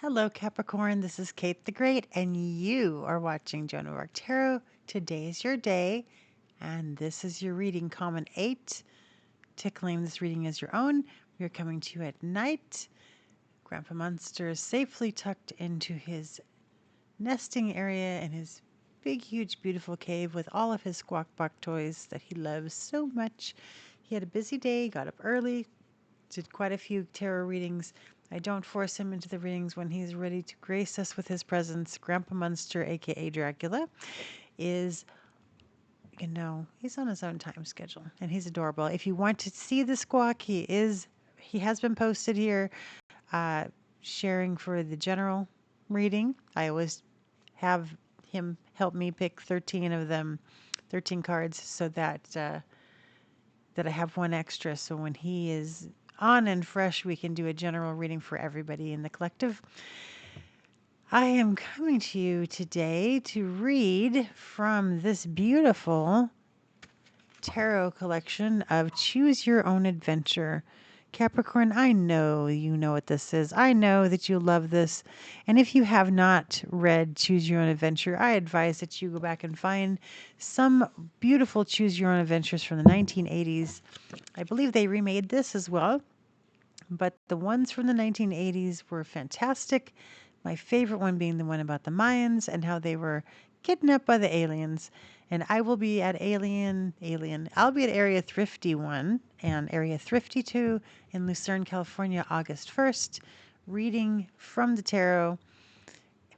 Hello, Capricorn. This is Kate the Great, and you are watching Joanofarctarot. Today is your day, and this is your reading, Common 8. To claim this reading as your own, we are coming to you at night. Grandpa Munster is safely tucked into his nesting area in his big, huge, beautiful cave with all of his squawk toys that he loves so much. He had a busy day, got up early, did quite a few tarot readings. I don't force him into the readings when he's ready to grace us with his presence. Grandpa Munster, aka Dracula, is, he's on his own time schedule and he's adorable. If you want to see the squawk, he has been posted here, uh, sharing for the general reading. I always have him help me pick 13 of them, 13 cards, so that I have one extra. So when he is on and fresh, we can do a general reading for everybody in the collective. I am coming to you today to read from this beautiful tarot collection of Choose Your Own Adventure. Capricorn, I know you know what this is. I know that you love this. And if you have not read Choose Your Own Adventure, I advise that you go back and find some beautiful Choose Your Own Adventures from the 1980s. I believe they remade this as well, but the ones from the 1980s were fantastic. My favorite one being the one about the Mayans and how they were kidnapped by the aliens. And I will be at I'll be at Area Thrifty 1 and Area Thrifty 2 in Lucerne, California, August 1st, reading from the tarot.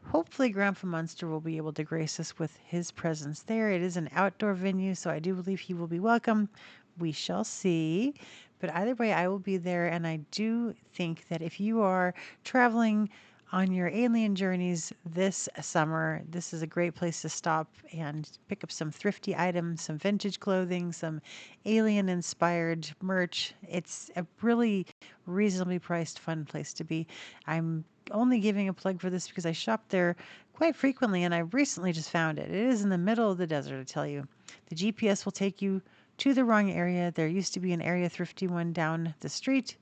Hopefully, Grandpa Munster will be able to grace us with his presence there. It is an outdoor venue, so I do believe he will be welcome. We shall see. But either way, I will be there, and I do think that if you are traveling on your alien journeys this summer, this is a great place to stop and pick up some thrifty items, some vintage clothing, some alien inspired merch. It's a really reasonably priced, fun place to be. I'm only giving a plug for this because I shop there quite frequently and I recently just found it. It is in the middle of the desert, I tell you. The GPS will take you to the wrong area. There used to be an Area Thrifty one down the street.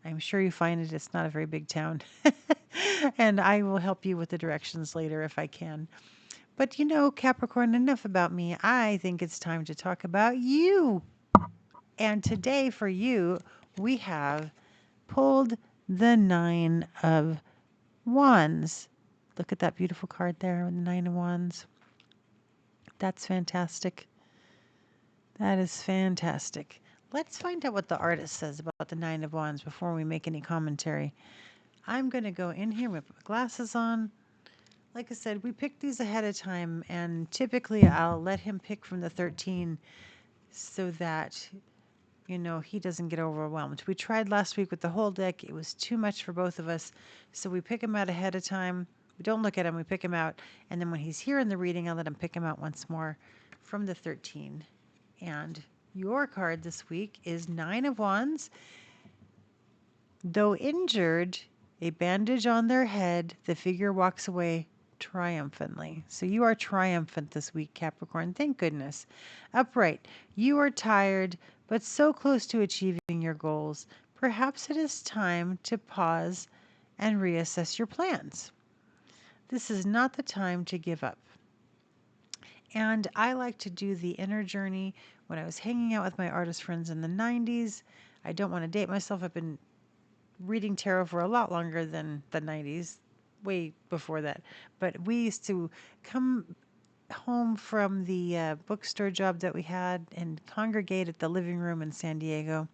I'm sure you find it. It's not a very big town. And I will help you with the directions later if I can. But Capricorn, enough about me. I think it's time to talk about you. And today for you, we have pulled the Nine of Wands. Look at that beautiful card there, the Nine of Wands. That's fantastic. That is fantastic. Let's find out what the artist says about the Nine of Wands before we make any commentary. I'm going to go in here with my glasses on. Like I said, we picked these ahead of time, and typically I'll let him pick from the 13 so that, he doesn't get overwhelmed. We tried last week with the whole deck. It was too much for both of us, so we pick him out ahead of time. We don't look at him, we pick him out, and then when he's here in the reading, I'll let him pick him out once more from the 13. And your card this week is Nine of Wands. Though injured, a bandage on their head, the figure walks away triumphantly. So you are triumphant this week, Capricorn. Thank goodness. Upright. You are tired, but so close to achieving your goals. Perhaps it is time to pause and reassess your plans. This is not the time to give up. And I like to do the inner journey when I was hanging out with my artist friends in the 90s. I don't want to date myself. I've been reading tarot for a lot longer than the 90s, way before that. But we used to come home from the bookstore job that we had and congregate at the living room in San Diego,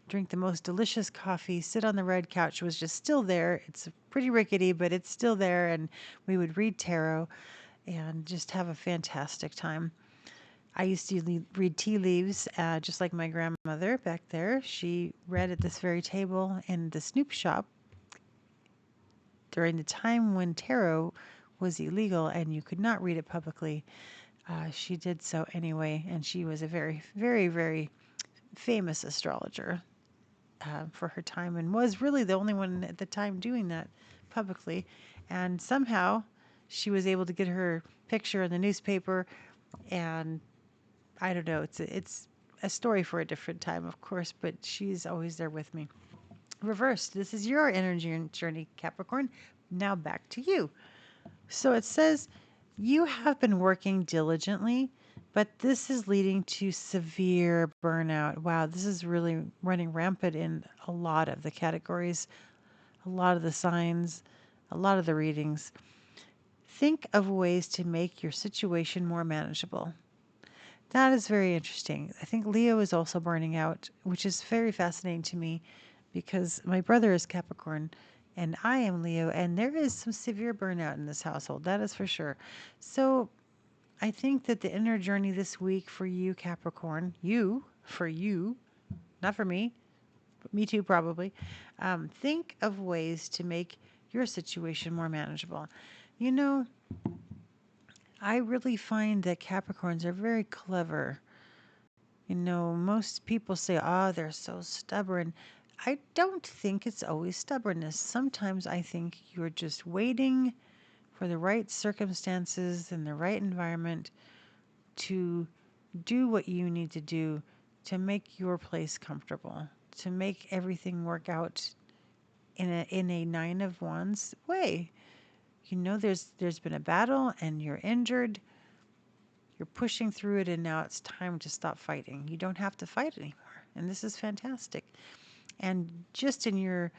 drink the most delicious coffee, sit on the red couch. It was just still there. It's pretty rickety, but it's still there. And we would read tarot and just have a fantastic time. I used to read tea leaves, just like my grandmother back there. She read at this very table in the Snoop shop during the time when tarot was illegal and you could not read it publicly. She did so anyway, and she was a very, very, very famous astrologer for her time and was really the only one at the time doing that publicly. And somehow she was able to get her picture in the newspaper, and I don't know. It's a story for a different time, of course, but she's always there with me. Reversed. This is your energy and journey, Capricorn. Now back to you. So it says you have been working diligently, but this is leading to severe burnout. Wow, this is really running rampant in a lot of the categories, a lot of the signs, a lot of the readings. Think of ways to make your situation more manageable. That is very interesting. I think Leo is also burning out, which is very fascinating to me because my brother is Capricorn and I am Leo, and there is some severe burnout in this household. That is for sure. So I think that the inner journey this week for you, Capricorn, for you, not for me, but me too, probably, think of ways to make your situation more manageable. You know, I really find that Capricorns are very clever. Most people say, oh, they're so stubborn. I don't think it's always stubbornness. Sometimes I think you're just waiting for the right circumstances and the right environment to do what you need to do to make your place comfortable, to make everything work out in a nine of wands way. There's been a battle and you're injured. You're pushing through it, and now it's time to stop fighting. You don't have to fight anymore. And this is fantastic. And just in your,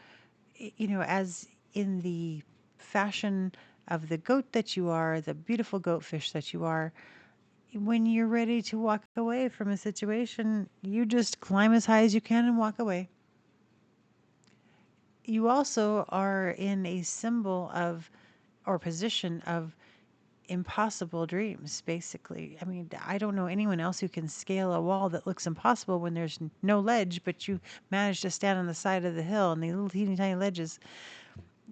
as in the fashion of the goat that you are, the beautiful goatfish that you are, when you're ready to walk away from a situation, you just climb as high as you can and walk away. You also are in a symbol of or position of impossible dreams, basically. I mean, I don't know anyone else who can scale a wall that looks impossible when there's no ledge, but you manage to stand on the side of the hill and the little teeny tiny ledges.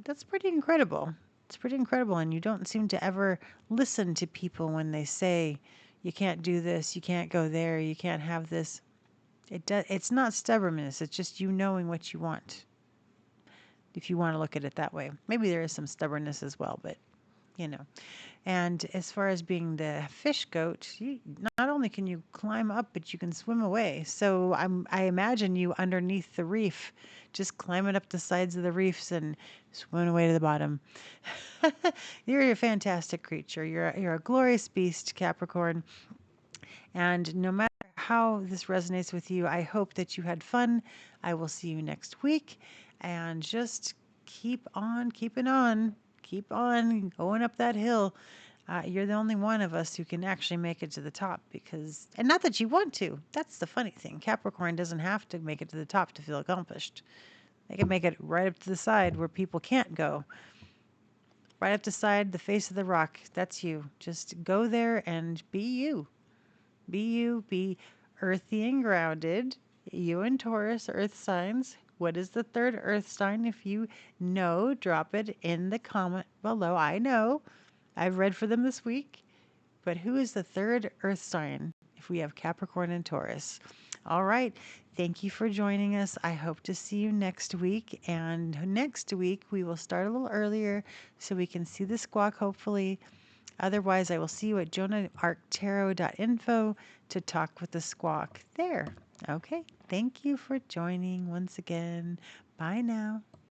That's pretty incredible. It's pretty incredible. And you don't seem to ever listen to people when they say, you can't do this, you can't go there, you can't have this. It's not stubbornness. It's just you knowing what you want. If you want to look at it that way, maybe there is some stubbornness as well, but you know. And as far as being the fish goat, not only can you climb up, but you can swim away. So I imagine you underneath the reef, just climbing up the sides of the reefs and swimming away to the bottom. You're a fantastic creature. You're a glorious beast, Capricorn. And no matter how this resonates with you, I hope that you had fun. I will see you next week. And just keep on keeping on. Keep on going up that hill. You're the only one of us who can actually make it to the top and not that you want to. That's the funny thing. Capricorn doesn't have to make it to the top to feel accomplished. They can make it right up to the side where people can't go. Right up the side, the face of the rock. That's you. Just go there and be you. Be you, be earthy and grounded. You and Taurus, earth signs. What is the third earth sign? If you know, drop it in the comment below. I know. I've read for them this week. But who is the third earth sign if we have Capricorn and Taurus? All right. Thank you for joining us. I hope to see you next week. And next week, we will start a little earlier so we can see the squawk, hopefully. Otherwise, I will see you at Joanofarctarot.info to talk with the squawk there. Okay. Thank you for joining once again. Bye now.